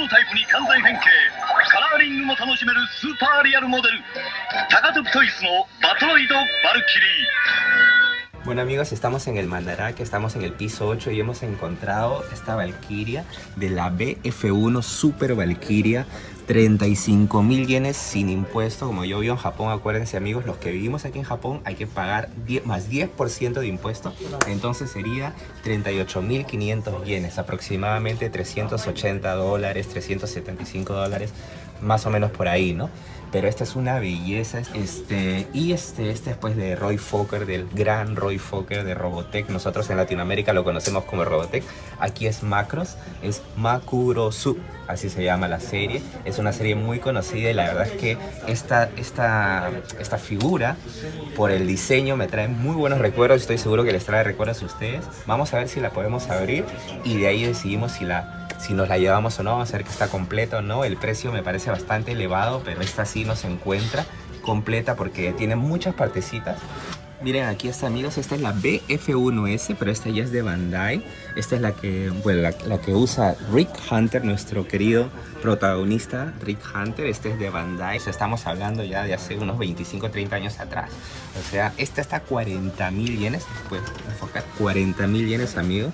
ータイプに完全変形、カラーリングも楽しめるスーパーリアルモデル、高徳トイスのバトロイド・バルキリー。 Bueno amigos, estamos en el Mandarake, estamos en el piso 8 y hemos encontrado esta Valkyria de la BF1 Super Valkyria, 35.000 yenes sin impuesto. Como yo vivo en Japón, acuérdense amigos, los que vivimos aquí en Japón hay que pagar más 10% de impuesto, entonces sería 38.500 yenes, aproximadamente $380, $375, más o menos por ahí, ¿no? Pero esta es una belleza, y este es pues de Roy Fokker, del gran Roy Fokker de Robotech. Nosotros en Latinoamérica lo conocemos como Robotech. Aquí es Macross, es Makurosu, así se llama la serie. Es una serie muy conocida y la verdad es que esta figura, por el diseño, me trae muy buenos recuerdos. Estoy seguro que les trae recuerdos a ustedes. Vamos a ver si la podemos abrir y de ahí decidimos si nos la llevamos o no. Vamos a ver que está completa o no. El precio me parece bastante elevado, pero esta sí no se encuentra completa porque tiene muchas partecitas. Miren, aquí está amigos, esta es la BF1S, pero esta ya es de Bandai. Esta es la que, bueno, la que usa Rick Hunter, nuestro querido protagonista Rick Hunter. Este es de Bandai. O sea, estamos hablando ya de hace unos 25, 30 años atrás. O sea, esta está a 40.000 yenes. Puedes enfocar, 40.000 yenes amigos.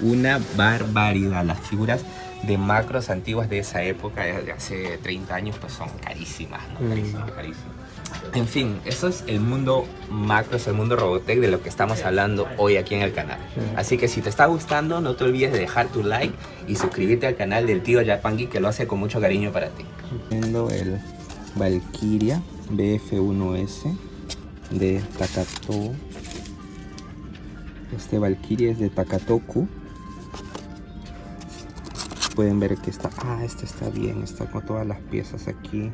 Una barbaridad. Las figuras de Macross antiguas de esa época, de hace 30 años, pues son carísimas, ¿no? Carísimas. En fin, eso es el mundo Macross, el mundo Robotech, de lo que estamos hablando hoy aquí en el canal. Así que si te está gustando, no te olvides de dejar tu like y suscribirte al canal del tío Japan Geek, que lo hace con mucho cariño para ti. Viendo el Valkyria BF1S de Takatoku. Este Valkyria es de Takatoku. Pueden ver que está, este está bien, está con todas las piezas aquí,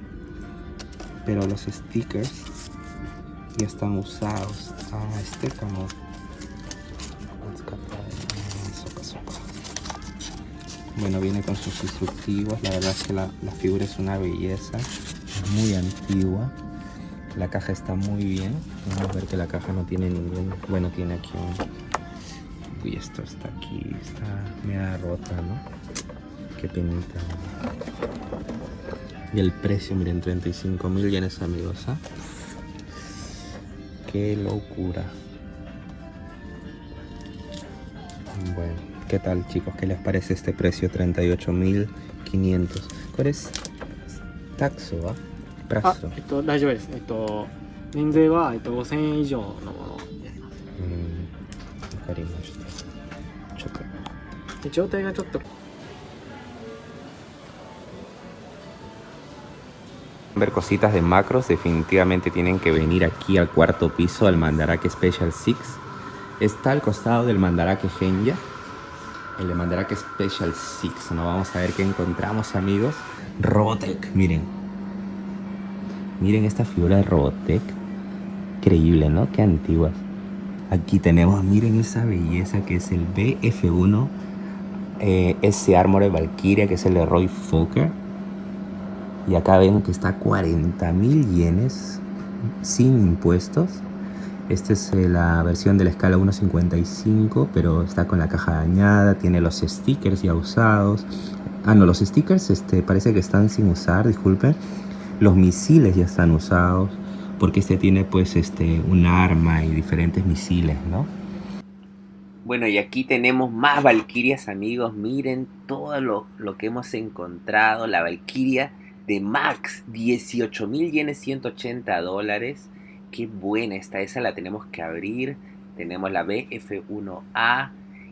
pero los stickers ya están usados. Este como bueno, viene con sus instructivos. La verdad es que la figura es una belleza, es muy antigua. La caja está muy bien. Vamos a ver que la caja no tiene ningún, bueno, tiene aquí un, uy, esto está aquí, está media rota, ¿no? Qué penita. Y el precio, miren, 35.000 yenes amigos, ¿eh? Qué locura. Bueno, ¿qué tal chicos? ¿Qué les parece este precio? 38.500. ¿Cuál es? Taxo, ¿ah? Prazo. 大丈夫です。年税は5000円以上のものになります。わかりました。ちょっと。で状態がちょっと ver cositas de Macross, definitivamente tienen que venir aquí al cuarto piso, al Mandarake Special 6. Está al costado del Mandarake Genya, el de Mandarake Special 6. ¿No? Vamos a ver qué encontramos amigos. Robotech, miren. Miren esta figura de Robotech. Increíble, ¿no? Qué antiguas. Aquí tenemos, miren esa belleza que es el BF1 S Armored Valkyria, que es el de Roy Fokker. Y acá ven que está a 40.000 yenes sin impuestos. Esta es la versión de la escala 1.55, pero está con la caja dañada. Tiene los stickers ya usados. No, los stickers parece que están sin usar, disculpen. Los misiles ya están usados, porque tiene pues un arma y diferentes misiles, ¿no? Bueno, y aquí tenemos más Valkyrias amigos. Miren todo lo que hemos encontrado. La Valkyria de Max, 18.000 yenes, $180. Qué buena está, esa la tenemos que abrir. Tenemos la BF1A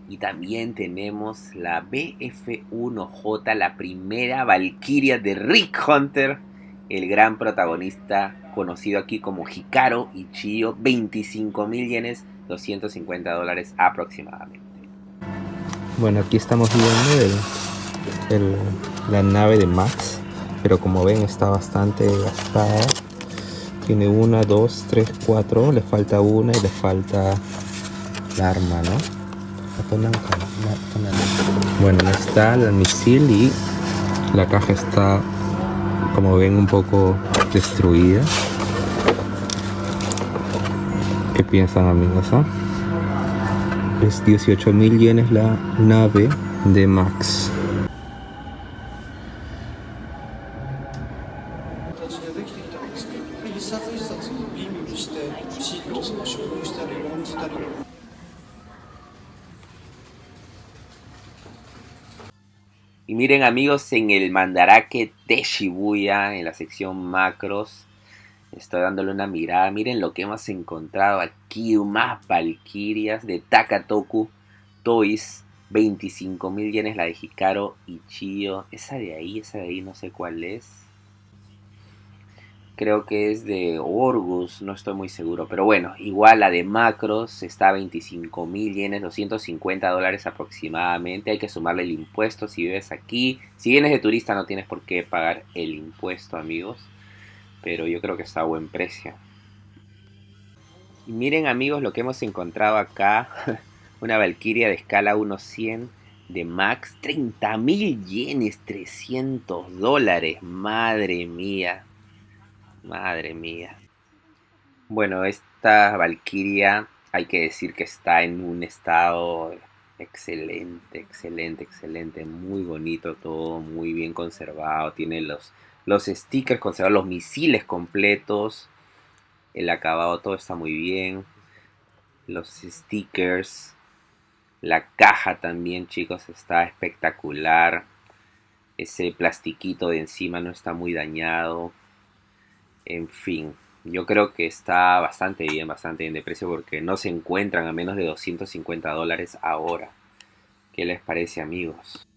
y también tenemos la BF1J, la primera Valkyria de Rick Hunter, el gran protagonista conocido aquí como Hikaru Ichiyo. 25.000 yenes, $250 aproximadamente. Bueno, aquí estamos viendo la nave de Max. Pero como ven está bastante gastada. Tiene 1, 2, 3, 4. Le falta una y le falta la arma, ¿no? Bueno, está el misil y la caja está, como ven, un poco destruida. ¿Qué piensan amigos? Es 18.000 yenes la nave de Max. Y miren amigos, en el Mandarake de Shibuya, en la sección macros, estoy dándole una mirada. Miren lo que hemos encontrado aquí, más valquirias de Takatoku Toys. 25.000 yenes la de Hikaru Ichiyo. Esa de ahí, no sé cuál es. Creo que es de Orgus, no estoy muy seguro. Pero bueno, igual la de Macros está a 25.000 yenes, $250 aproximadamente. Hay que sumarle el impuesto si vives aquí. Si vienes de turista no tienes por qué pagar el impuesto, amigos. Pero yo creo que está a buen precio. Y miren amigos lo que hemos encontrado acá. Una Valkyria de escala 1/100 de Max. 30.000 yenes, $300. Madre mía. Madre mía. Bueno, esta Valkyria hay que decir que está en un estado excelente, excelente, excelente. Muy bonito todo, muy bien conservado. Tiene los stickers conservados, los misiles completos. El acabado todo está muy bien. Los stickers. La caja también, chicos, está espectacular. Ese plastiquito de encima no está muy dañado. En fin, yo creo que está bastante bien de precio porque no se encuentran a menos de $250 ahora. ¿Qué les parece, amigos?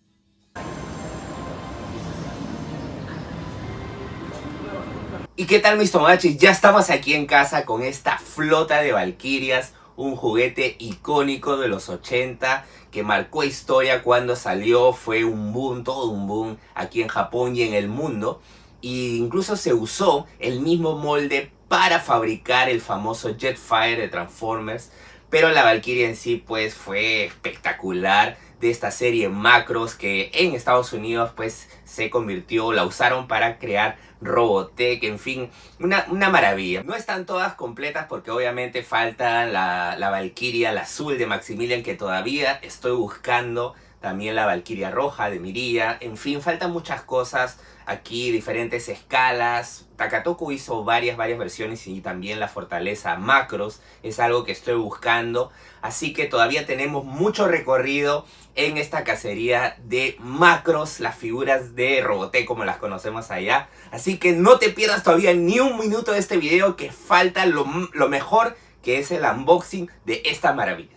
¿Y qué tal, mis tomachis? Ya estamos aquí en casa con esta flota de Valkyrias, un juguete icónico de los 80 que marcó historia cuando salió, fue un boom, todo un boom aquí en Japón y en el mundo. Y incluso se usó el mismo molde para fabricar el famoso Jetfire de Transformers. Pero la Valkyria en sí pues fue espectacular, de esta serie Macros que en Estados Unidos pues se convirtió, la usaron para crear Robotech, en fin, una maravilla. No están todas completas porque obviamente falta la Valkyria, la azul de Maximilian, que todavía estoy buscando. También la Valkyria roja de Miria. En fin, faltan muchas cosas aquí, diferentes escalas. Takatoku hizo varias versiones y también la fortaleza Macros es algo que estoy buscando. Así que todavía tenemos mucho recorrido en esta cacería de Macros, las figuras de Robotech como las conocemos allá. Así que no te pierdas todavía ni un minuto de este video, que falta lo mejor, que es el unboxing de estas maravillas.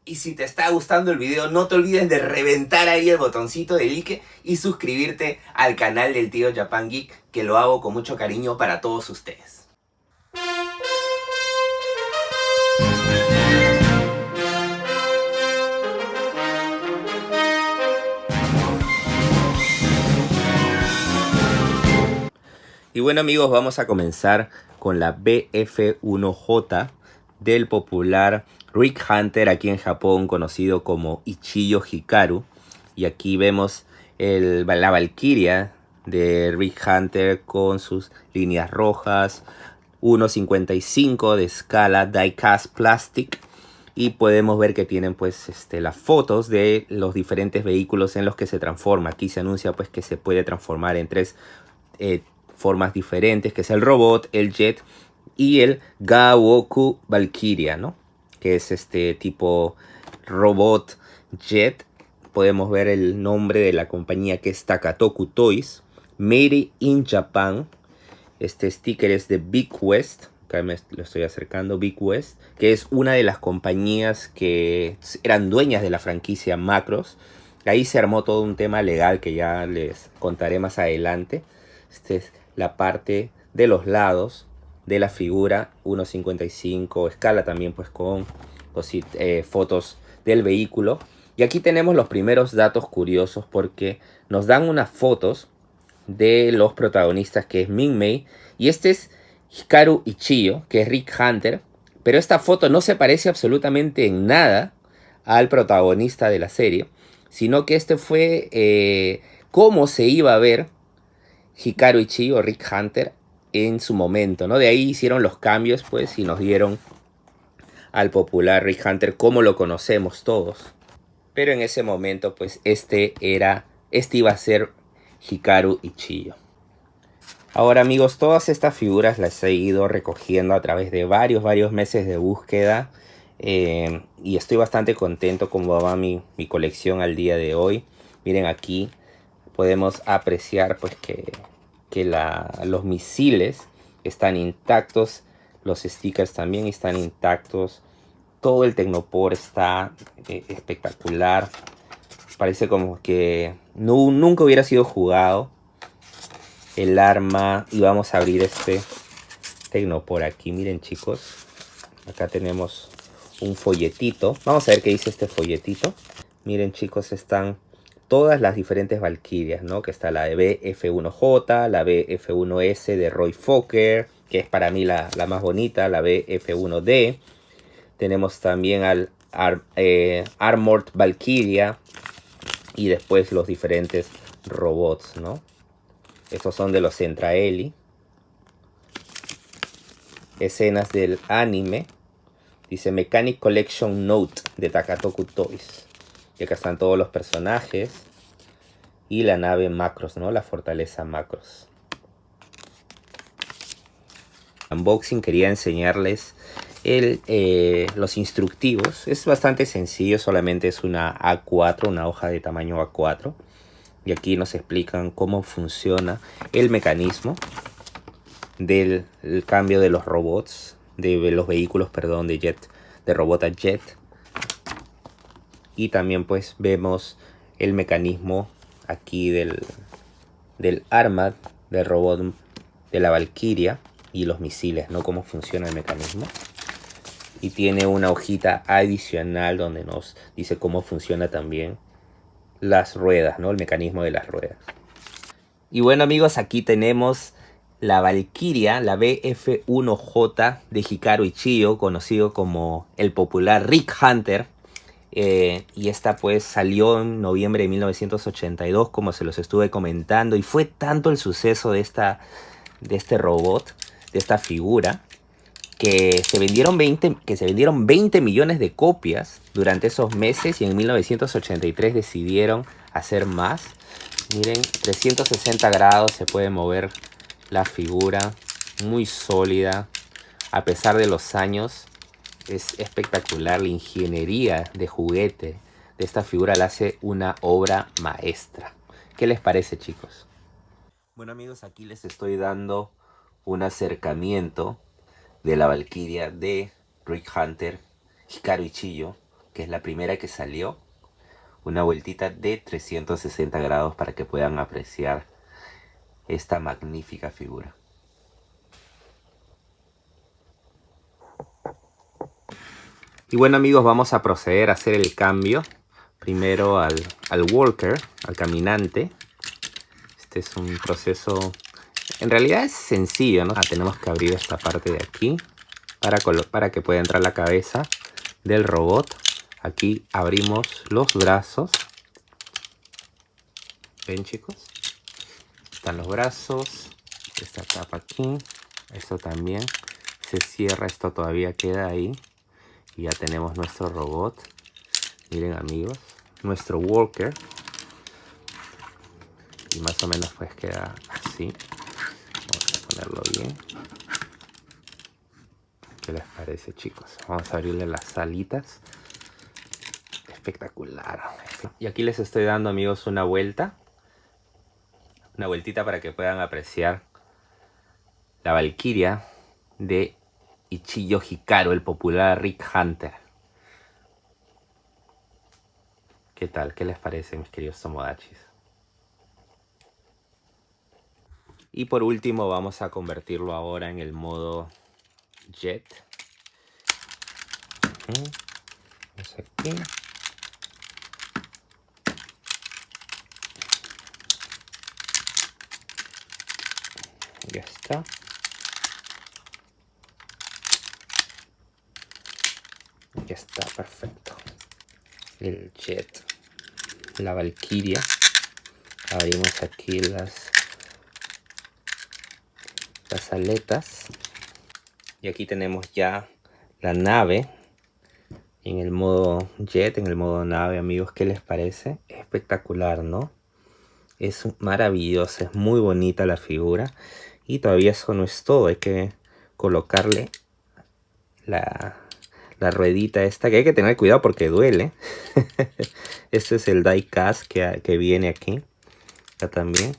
Y si te está gustando el video, no te olvides de reventar ahí el botoncito de like y suscribirte al canal del tío Japan Geek, que lo hago con mucho cariño para todos ustedes. Y bueno amigos, vamos a comenzar con la BF1J del popular Rick Hunter aquí en Japón, conocido como Ichiyo Hikaru. Y aquí vemos la Valkyria de Rick Hunter con sus líneas rojas, 1.55 de escala die-cast plastic. Y podemos ver que tienen pues las fotos de los diferentes vehículos en los que se transforma. Aquí se anuncia pues que se puede transformar en tres formas diferentes, que es el robot, el jet y el Gaoku Valkyria, ¿no? Que es este tipo robot jet. Podemos ver el nombre de la compañía, que es Takatoku Toys, Made in Japan. Este sticker es de Big West, acá me lo estoy acercando, Big West, que es una de las compañías que eran dueñas de la franquicia Macros. Ahí se armó todo un tema legal que ya les contaré más adelante. Esta es la parte de los lados de la figura, 1.55 escala también pues con fotos del vehículo. Y aquí tenemos los primeros datos curiosos, porque nos dan unas fotos de los protagonistas, que es Minmay, y este es Hikaru Ichiyo, que es Rick Hunter. Pero esta foto no se parece absolutamente en nada al protagonista de la serie, sino que este fue cómo se iba a ver Hikaru Ichiyo o Rick Hunter en su momento, ¿no? De ahí hicieron los cambios pues y nos dieron al popular Rick Hunter como lo conocemos todos. Pero en ese momento pues este iba a ser Hikaru Ichiyo. Ahora amigos, todas estas figuras las he ido recogiendo a través de varios meses de búsqueda. Y estoy bastante contento con cómo va mi colección al día de hoy. Miren aquí, podemos apreciar pues que los misiles están intactos, los stickers también están intactos, todo el Tecnopor está espectacular, parece como que nunca hubiera sido jugado el arma. Y vamos a abrir este Tecnopor aquí, miren chicos, acá tenemos un folletito, vamos a ver qué dice este folletito. Miren chicos, están todas las diferentes Valkyrias, ¿no? Que está la de BF1J, la BF1S de Roy Fokker, que es para mí la más bonita, la BF1D. Tenemos también al Armored Valkyria y después los diferentes robots, ¿no? Estos son de los Entraeli. Escenas del anime. Dice Mechanic Collection Note de Takatoku Toys. Y acá están todos los personajes. Y la nave Macros, ¿no? La fortaleza Macros. Unboxing, quería enseñarles los instructivos. Es bastante sencillo, solamente es una A4, una hoja de tamaño A4. Y aquí nos explican cómo funciona el mecanismo del cambio de los robots, de los vehículos, perdón, de robot a jet. Y también pues vemos el mecanismo aquí del arma del robot de la Valkyria y los misiles, ¿no? Cómo funciona el mecanismo. Y tiene una hojita adicional donde nos dice cómo funciona también las ruedas, ¿no? El mecanismo de las ruedas. Y bueno amigos, aquí tenemos la Valkyria, la BF1J de Hikaru Ichiyo, conocido como el popular Rick Hunter. Y esta pues salió en noviembre de 1982, como se los estuve comentando. Y fue tanto el suceso de este robot, de esta figura, que se vendieron 20 millones de copias durante esos meses. Y en 1983 decidieron hacer más. Miren, 360 grados se puede mover la figura, muy sólida a pesar de los años. Es espectacular la ingeniería de juguete de esta figura, la hace una obra maestra. ¿Qué les parece chicos? Bueno amigos, aquí les estoy dando un acercamiento de la Valkyria de Rick Hunter, Hikaru Ichiyo, que es la primera que salió. Una vueltita de 360 grados para que puedan apreciar esta magnífica figura. Y bueno amigos, vamos a proceder a hacer el cambio. Primero al walker, al caminante. Este es un proceso, en realidad es sencillo, ¿no? Tenemos que abrir esta parte de aquí para que pueda entrar la cabeza del robot. Aquí abrimos los brazos. ¿Ven chicos? Están los brazos. Esta tapa aquí. Esto también se cierra. Esto todavía queda ahí. Y ya tenemos nuestro robot. Miren amigos. Nuestro walker. Y más o menos pues queda así. Vamos a ponerlo bien. ¿Qué les parece chicos? Vamos a abrirle las alitas. Espectacular. Y aquí les estoy dando amigos una vuelta. Una vueltita para que puedan apreciar la Valkyria de Ichiyo Hikaru, el popular Rick Hunter. ¿Qué tal? ¿Qué les parece mis queridos tomodachis? Y por último vamos a convertirlo ahora en el modo jet. Vamos aquí. Ya está. Ya está, perfecto. El jet. La Valkyria. Abrimos aquí las aletas. Y aquí tenemos ya la nave. En el modo jet, en el modo nave, amigos. ¿Qué les parece? Espectacular, ¿no? Es maravillosa, es muy bonita la figura. Y todavía eso no es todo, hay que colocarle la ruedita esta, que hay que tener cuidado porque duele. Este es el die cast que viene aquí. Acá también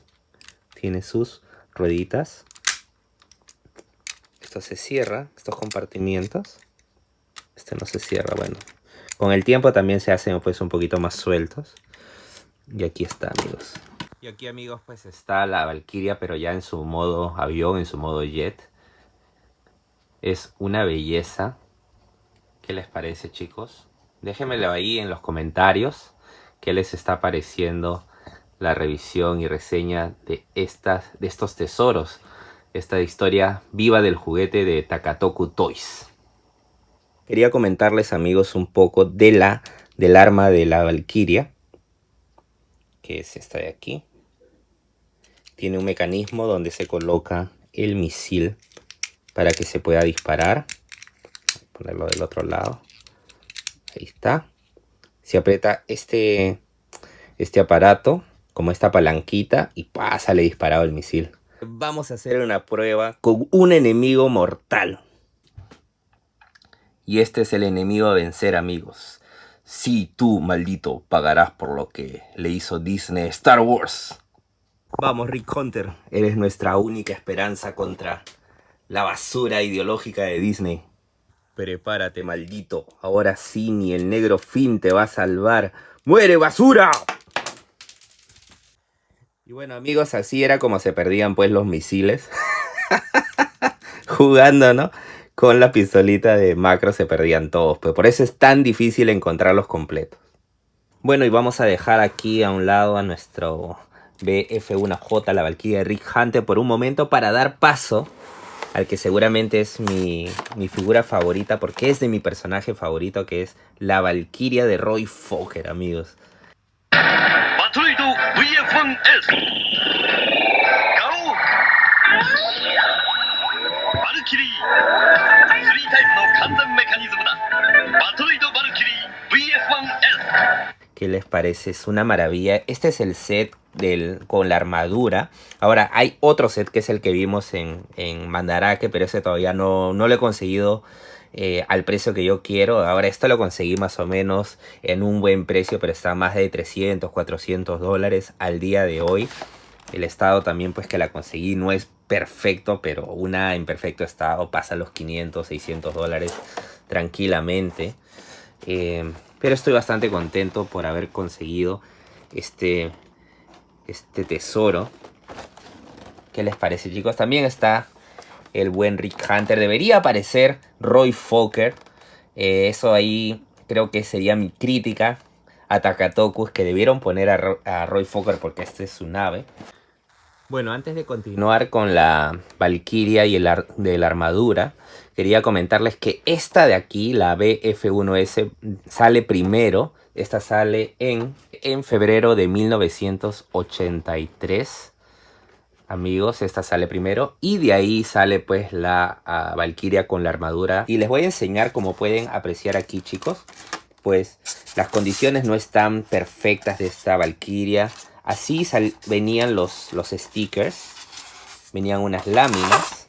tiene sus rueditas. Esto se cierra, estos compartimientos. Este no se cierra, bueno. Con el tiempo también se hacen pues un poquito más sueltos. Y aquí está, amigos. Y aquí, amigos, pues está la Valkyria, pero ya en su modo avión, en su modo jet. Es una belleza. ¿Qué les parece, chicos? Déjenmelo ahí en los comentarios. ¿Qué les está pareciendo la revisión y reseña de estos tesoros? Esta historia viva del juguete de Takatoku Toys. Quería comentarles, amigos, un poco del arma de la Valkyria, que es esta de aquí. Tiene un mecanismo donde se coloca el misil para que se pueda disparar. Voy a ponerlo del otro lado. Ahí está. Se aprieta este aparato, como esta palanquita, y ¡pah! Sale disparado el misil. Vamos a hacer una prueba con un enemigo mortal. Y este es el enemigo a vencer, amigos. Sí, tú, maldito, pagarás por lo que le hizo Disney a Star Wars. Vamos, Rick Hunter. Eres nuestra única esperanza contra la basura ideológica de Disney. Prepárate, maldito. Ahora sí, ni el negro Finn te va a salvar. ¡Muere, basura! Y bueno, amigos, así era como se perdían pues los misiles. Jugando, ¿no? Con la pistolita de Macro se perdían todos, pues por eso es tan difícil encontrarlos completos. Bueno, y vamos a dejar aquí a un lado a nuestro BF1J, la Valkyria de Rick Hunter, por un momento para dar paso al que seguramente es mi figura favorita, porque es de mi personaje favorito, que es la Valkyria de Roy Fokker, amigos. Batroid VF1S ガオバルキリー3タイプの完全メカニズムだ。バトロイドバルキリー VF1S。 ¿Qué les parece? Es una maravilla. Este es el set con la armadura. Ahora hay otro set que es el que vimos en Mandarake, pero ese todavía no lo he conseguido al precio que yo quiero. Ahora esto lo conseguí más o menos en un buen precio, pero está más de 300, 400 dólares al día de hoy. El estado también pues que la conseguí no es perfecto, pero una en perfecto estado pasa los 500, 600 dólares tranquilamente. Pero estoy bastante contento por haber conseguido este tesoro. ¿Qué les parece, chicos? También está el buen Rick Hunter. Debería aparecer Roy Fokker. Eso ahí creo que sería mi crítica a Takatoku, que debieron poner a Roy Fokker porque esta es su nave. Bueno, antes de continuar con la Valkyria y de la armadura, quería comentarles que esta de aquí, la BF1S, sale primero. Esta sale en febrero de 1983. Amigos, esta sale primero. Y de ahí sale pues la Valkyria con la armadura. Y les voy a enseñar, como pueden apreciar aquí, chicos, pues las condiciones no están perfectas de esta Valkyria. Así venían los stickers. Venían unas láminas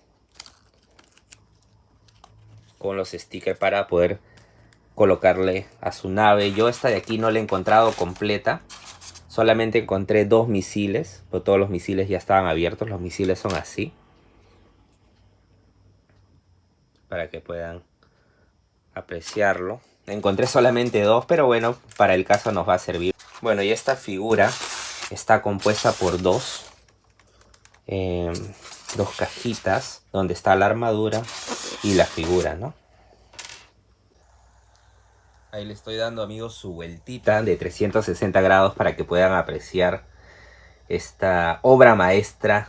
con los stickers para poder colocarle a su nave. Yo esta de aquí no la he encontrado completa. Solamente encontré 2 misiles. Pero todos los misiles ya estaban abiertos. Los misiles son así. Para que puedan apreciarlo. Encontré solamente 2, pero bueno, para el caso nos va a servir. Bueno, y esta figura está compuesta por dos cajitas donde está la armadura y la figura, ¿no? Ahí le estoy dando, amigos, su vueltita de 360 grados para que puedan apreciar esta obra maestra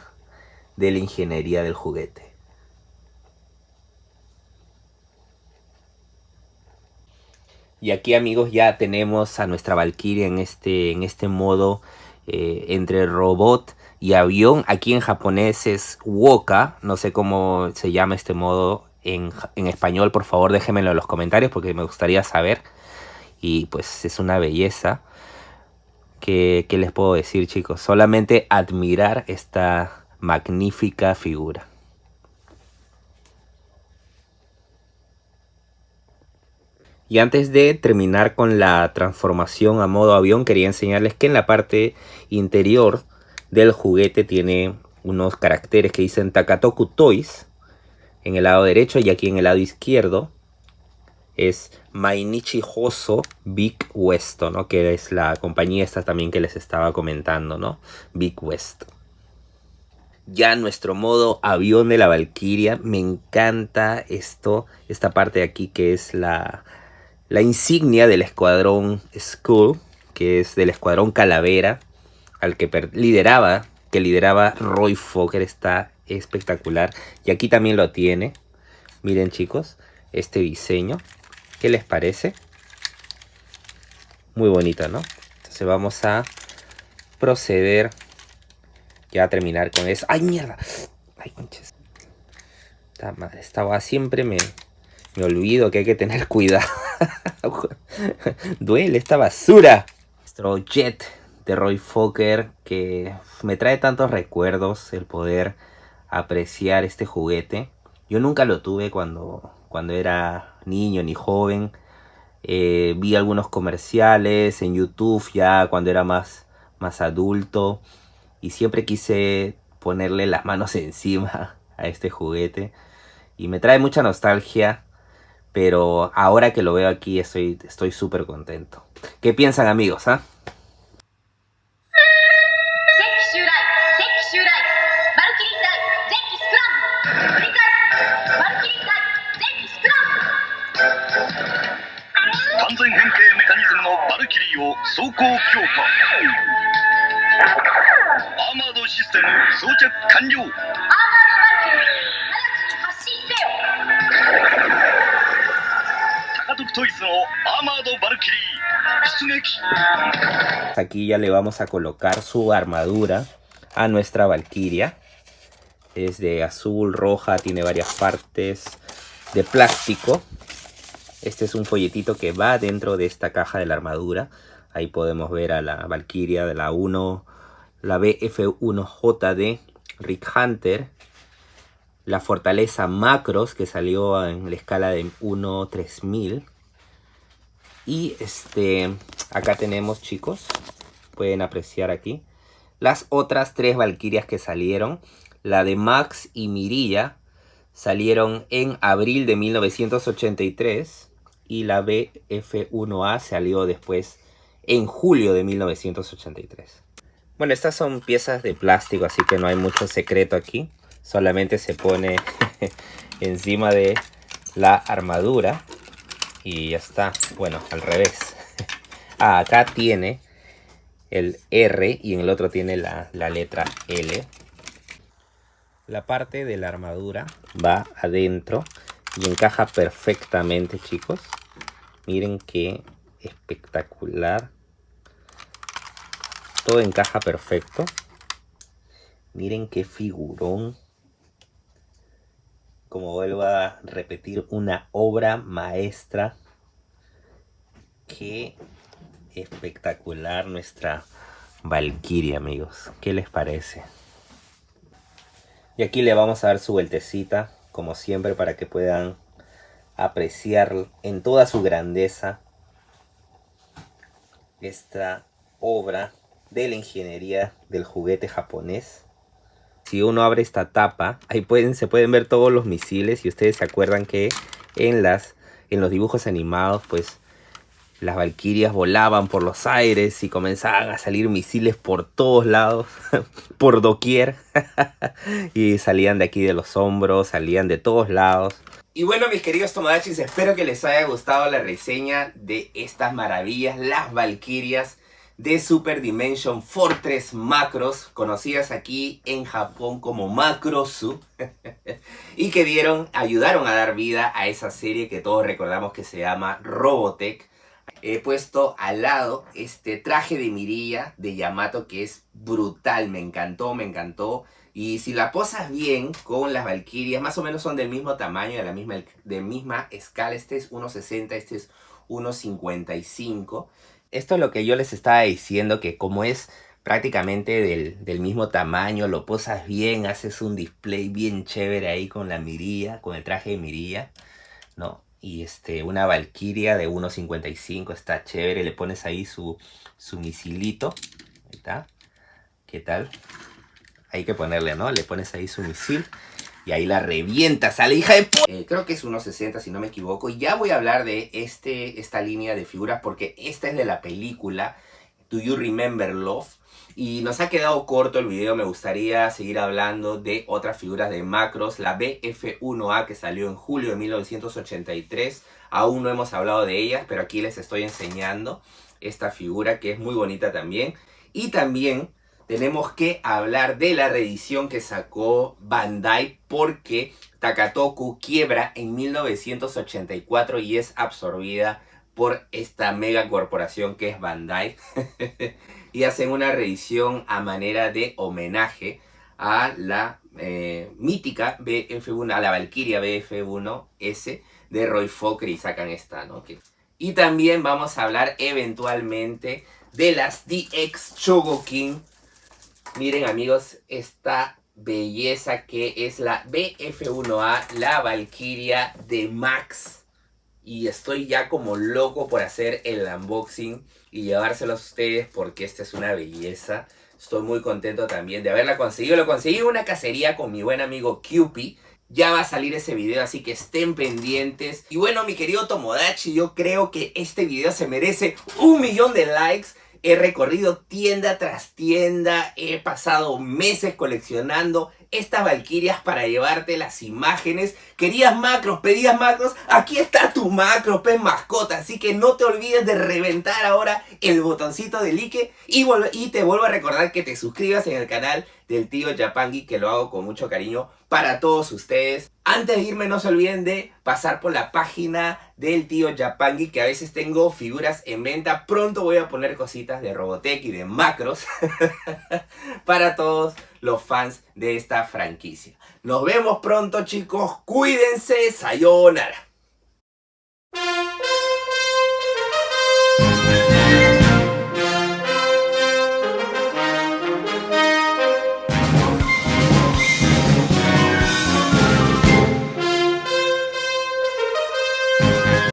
de la ingeniería del juguete. Y aquí, amigos, ya tenemos a nuestra Valkyria en este modo entre robot y avión. Aquí en japonés es Woka. No sé cómo se llama este modo en español. Por favor, déjenmelo en los comentarios porque me gustaría saber. Y pues es una belleza. ¿Qué les puedo decir, chicos? Solamente admirar esta magnífica figura. Y antes de terminar con la transformación a modo avión, quería enseñarles que en la parte interior del juguete tiene unos caracteres que dicen Takatoku Toys en el lado derecho, y aquí en el lado izquierdo es Mainichi Hoso Big West, ¿no? Que es la compañía esta también que les estaba comentando, ¿no? Big West. Ya nuestro modo avión de la Valkyria, me encanta esta parte de aquí que es la insignia del escuadrón Skull, que es del escuadrón Calavera, al que lideraba Roy Fokker. Está espectacular. Y aquí también lo tiene. Miren, chicos, este diseño. ¿Qué les parece? Muy bonito, ¿no? Entonces vamos a proceder ya a terminar con eso. ¡Ay, mierda! ¡Ay, conches! Esta madre, esta va siempre me olvido que hay que tener cuidado. Duele esta basura. Nuestro jet de Roy Fokker, que me trae tantos recuerdos el poder apreciar este juguete. Yo nunca lo tuve cuando era niño ni joven. Vi algunos comerciales en YouTube ya cuando era más adulto, y siempre quise ponerle las manos encima a este juguete y me trae mucha nostalgia, pero ahora que lo veo aquí estoy súper contento. ¿Qué piensan, amigos? ¿Ah? Aquí ya le vamos a colocar su armadura a nuestra Valkyria. Es de azul, roja, tiene varias partes de plástico. Este es un folletito que va dentro de esta caja de la armadura. Ahí podemos ver a la Valkyria de la 1, la BF1J de Rick Hunter, la fortaleza Macros que salió en la escala de 1-3000. Y acá tenemos, chicos, pueden apreciar aquí las otras 3 Valkyrias que salieron. La de Max y Mirilla salieron en abril de 1983 y la BF1A salió después en julio de 1983. Bueno, estas son piezas de plástico, así que no hay mucho secreto aquí. Solamente se pone encima de la armadura y ya está. Bueno, al revés. Acá tiene el R y en el otro tiene la letra L. La parte de la armadura va adentro y encaja perfectamente, chicos. Miren qué espectacular. Todo encaja perfecto. Miren qué figurón. Como vuelvo a repetir, una obra maestra. Qué espectacular nuestra Valkyria, amigos. ¿Qué les parece? Y aquí le vamos a dar su vueltecita, como siempre, para que puedan apreciar en toda su grandeza esta obra de la ingeniería del juguete japonés. Si uno abre esta tapa, ahí se pueden ver todos los misiles, y ustedes se acuerdan que en los dibujos animados, pues las valquirias volaban por los aires y comenzaban a salir misiles por todos lados, por doquier. Y salían de aquí de los hombros, salían de todos lados. Y bueno, mis queridos Tomodachis, espero que les haya gustado la reseña de estas maravillas, las valquirias de Super Dimension Fortress Macros, conocidas aquí en Japón como Macrosu, y que ayudaron a dar vida a esa serie que todos recordamos que se llama Robotech. He puesto al lado este traje de Mirilla de Yamato que es brutal, me encantó, me encantó. Y si la posas bien con las valquirias, más o menos son del mismo tamaño, de misma escala. Este es 1.60, este es 1.55. Esto es lo que yo les estaba diciendo, que como es prácticamente del mismo tamaño, lo posas bien, haces un display bien chévere ahí con la Mirilla, con el traje de Mirilla, ¿no? Y una valquiria de 1.55 está chévere, le pones ahí su misilito. Ahí está. ¿Qué tal? hay que ponerle, ¿no? Le pones ahí su misil y ahí la revientas a la hija de creo que es 1.60 si no me equivoco. Y ya voy a hablar de esta línea de figuras porque esta es de la película Do You Remember Love? Y nos ha quedado corto el video, me gustaría seguir hablando de otras figuras de Macros. La BF1A que salió en julio de 1983, aún no hemos hablado de ellas, pero aquí les estoy enseñando esta figura que es muy bonita también. Y también tenemos que hablar de la reedición que sacó Bandai porque Takatoku quiebra en 1984 y es absorbida por esta mega corporación que es Bandai. Y hacen una reedición a manera de homenaje a la mítica BF1, a la Valkyria BF1S de Roy Fokker y sacan esta, ¿no? Y también vamos a hablar eventualmente de las DX Chogokin. Miren amigos, esta belleza que es la BF1A, la Valkyria de Max. Y estoy ya como loco por hacer el unboxing y llevárselos a ustedes porque esta es una belleza. Estoy muy contento también de haberla conseguido. Lo conseguí en una cacería con mi buen amigo Cupid. Ya va a salir ese video, así que estén pendientes. Y bueno, mi querido Tomodachi, yo creo que este video se merece 1.000.000 de likes. He recorrido tienda tras tienda, he pasado meses coleccionando estas valquirias para llevarte las imágenes. ¿Querías macros? ¿Pedías macros? Aquí está tu macro, pez mascota. Así que no te olvides de reventar ahora el botoncito de like y te vuelvo a recordar que te suscribas en el canal del tío Japangi, que lo hago con mucho cariño para todos ustedes. Antes de irme no se olviden de pasar por la página del tío Japangi, que a veces tengo figuras en venta. Pronto voy a poner cositas de Robotech y de macros para todos los fans de esta franquicia. Nos vemos pronto, chicos. Cuídense. Sayonara.